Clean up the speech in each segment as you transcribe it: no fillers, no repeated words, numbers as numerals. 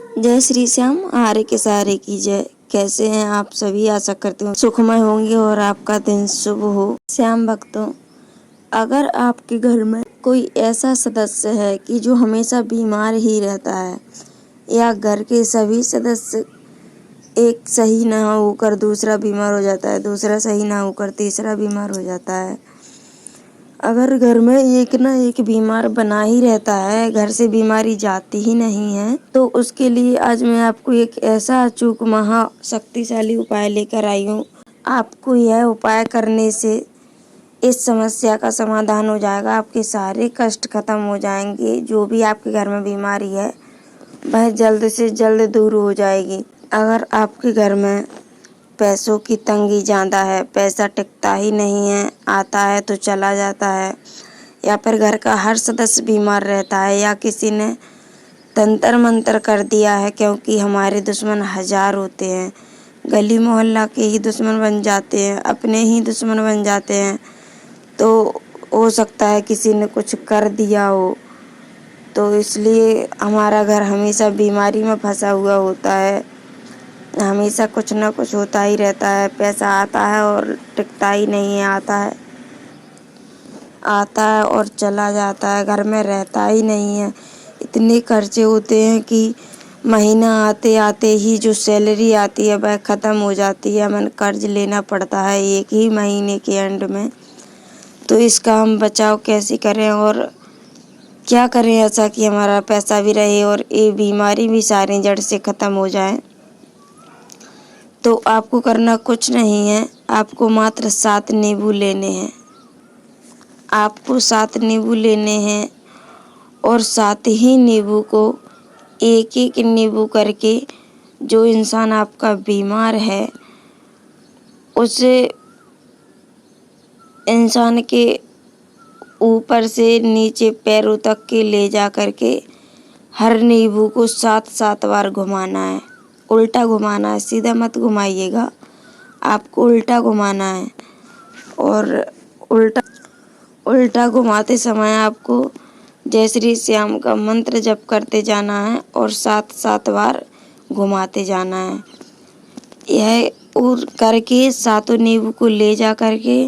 जय श्री श्याम, आरे के सहारे की जय। कैसे हैं आप सभी? आशा करती हूँ सुखमय होंगे और आपका दिन शुभ हो। श्याम भक्तों, अगर आपके घर में कोई ऐसा सदस्य है कि जो हमेशा बीमार ही रहता है, या घर के सभी सदस्य एक सही ना होकर दूसरा बीमार हो जाता है, दूसरा सही ना होकर तीसरा बीमार हो जाता है, अगर घर में एक ना एक बीमार बना ही रहता है, घर से बीमारी जाती ही नहीं है, तो उसके लिए आज मैं आपको एक ऐसा अचूक महाशक्तिशाली उपाय लेकर आई हूँ। आपको यह उपाय करने से इस समस्या का समाधान हो जाएगा। आपके सारे कष्ट खत्म हो जाएंगे। जो भी आपके घर में बीमारी है वह जल्द से जल्द दूर हो जाएगी। अगर आपके घर में पैसों की तंगी ज़्यादा है, पैसा टिकता ही नहीं है, आता है तो चला जाता है, या फिर घर का हर सदस्य बीमार रहता है, या किसी ने तंत्र मंत्र कर दिया है, क्योंकि हमारे दुश्मन हजार होते हैं, गली मोहल्ला के ही दुश्मन बन जाते हैं, अपने ही दुश्मन बन जाते हैं, तो हो सकता है किसी ने कुछ कर दिया हो। तो इसलिए हमारा घर हमेशा बीमारी में फंसा हुआ होता है, हमेशा कुछ ना कुछ होता ही रहता है। पैसा आता है और टिकता ही नहीं है, आता है और चला जाता है, घर में रहता ही नहीं है। इतने खर्चे होते हैं कि महीना आते आते ही जो सैलरी आती है वह ख़त्म हो जाती है, हमें कर्ज लेना पड़ता है एक ही महीने के एंड में। तो इसका हम बचाव कैसे करें और क्या करें ऐसा कि हमारा पैसा भी रहे और ये बीमारी भी सारी जड़ से ख़त्म हो जाए। तो आपको करना कुछ नहीं है, आपको मात्र 7 नींबू लेने हैं। आपको 7 नींबू लेने हैं और 7 ही नींबू को एक एक नींबू करके जो इंसान आपका बीमार है उस इंसान के ऊपर से नीचे पैरों तक के ले जा करके हर नींबू को 7-7 बार घुमाना है। उल्टा घुमाना है, सीधा मत घुमाइएगा, आपको उल्टा घुमाना है। और उल्टा घुमाते समय आपको जय श्री श्याम का मंत्र जप करते जाना है और 7-7 बार घुमाते जाना है। यह और करके 7 नींबू को ले जा करके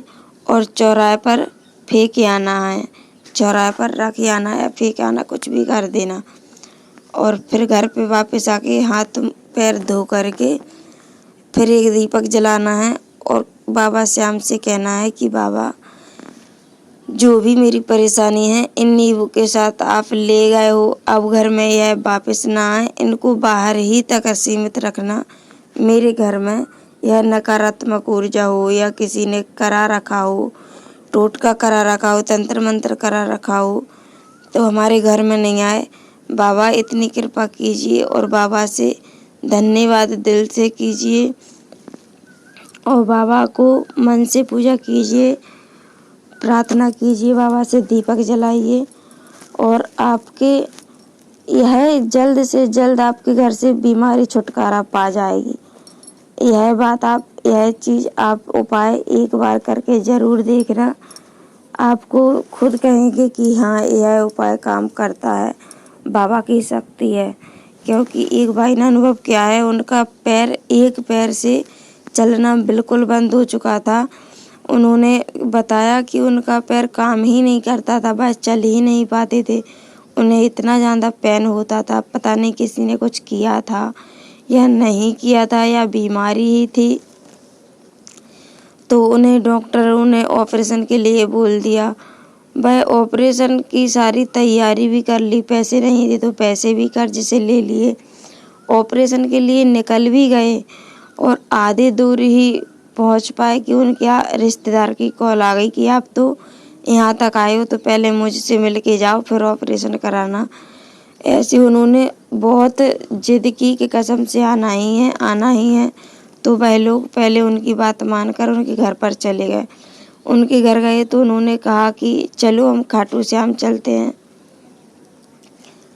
और चौराहे पर फेंक आना है, चौराहे पर रख आना है, फेंक आना, कुछ भी कर देना। और फिर घर पे वापस आके हाथ पैर धो करके फिर एक दीपक जलाना है और बाबा श्याम से कहना है कि बाबा, जो भी मेरी परेशानी है इन नींबू के साथ आप ले गए हो, अब घर में यह वापस ना आए, इनको बाहर ही तक सीमित रखना। मेरे घर में यह नकारात्मक ऊर्जा हो या किसी ने करा रखा हो, टोटका करा रखा हो, तंत्र मंत्र करा रखा हो, तो हमारे घर में नहीं आए। बाबा इतनी कृपा कीजिए और बाबा से धन्यवाद दिल से कीजिए और बाबा को मन से पूजा कीजिए, प्रार्थना कीजिए, बाबा से दीपक जलाइए और आपके यह जल्द से जल्द आपके घर से बीमारी छुटकारा पा जाएगी। यह चीज़ आप उपाय एक बार करके ज़रूर देखना, आपको खुद कहेंगे कि हाँ, यह उपाय काम करता है, बाबा की शक्ति है। क्योंकि एक भाई ने अनुभव किया है, उनका एक पैर से चलना बिल्कुल बंद हो चुका था। उन्होंने बताया कि उनका पैर काम ही नहीं करता था, बस चल ही नहीं पाते थे, उन्हें इतना ज़्यादा पेन होता था। पता नहीं किसी ने कुछ किया था या नहीं किया था या बीमारी ही थी, तो उन्हें डॉक्टरों ने ऑपरेशन के लिए बोल दिया। वह ऑपरेशन की सारी तैयारी भी कर ली, पैसे नहीं थे तो पैसे भी कर्ज से ले लिए, ऑपरेशन के लिए निकल भी गए और आधे दूर ही पहुंच पाए कि उनके रिश्तेदार की कॉल आ गई कि आप तो यहाँ तक आए हो तो पहले मुझसे मिल के जाओ, फिर ऑपरेशन कराना। ऐसे उन्होंने बहुत जिद की कि कसम से आना ही है। तो वह लोग पहले उनकी बात मानकर उनके घर पर चले गए। उनके घर गए तो उन्होंने कहा कि चलो हम खाटू श्याम चलते हैं।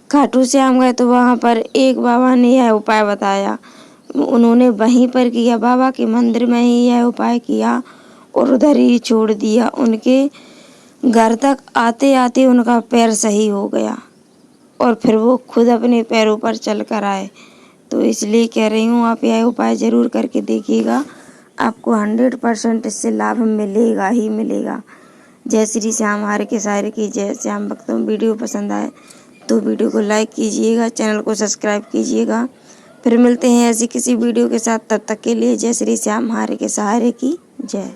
खाटू श्याम गए तो वहाँ पर एक बाबा ने यह उपाय बताया, उन्होंने वहीं पर किया, बाबा के मंदिर में ही यह उपाय किया और उधर ही छोड़ दिया। उनके घर तक आते आते उनका पैर सही हो गया और फिर वो खुद अपने पैरों पर चल कर आए। तो इसलिए कह रही हूँ आप यह उपाय ज़रूर करके देखिएगा, आपको 100% इससे लाभ मिलेगा ही मिलेगा। जय श्री श्याम, हरे के सारे की जय। श्याम भक्तों, वीडियो पसंद आए तो वीडियो को लाइक कीजिएगा, चैनल को सब्सक्राइब कीजिएगा। फिर मिलते हैं ऐसी किसी वीडियो के साथ, तब तक के लिए जय श्री श्याम, हरे के सहारे की जय।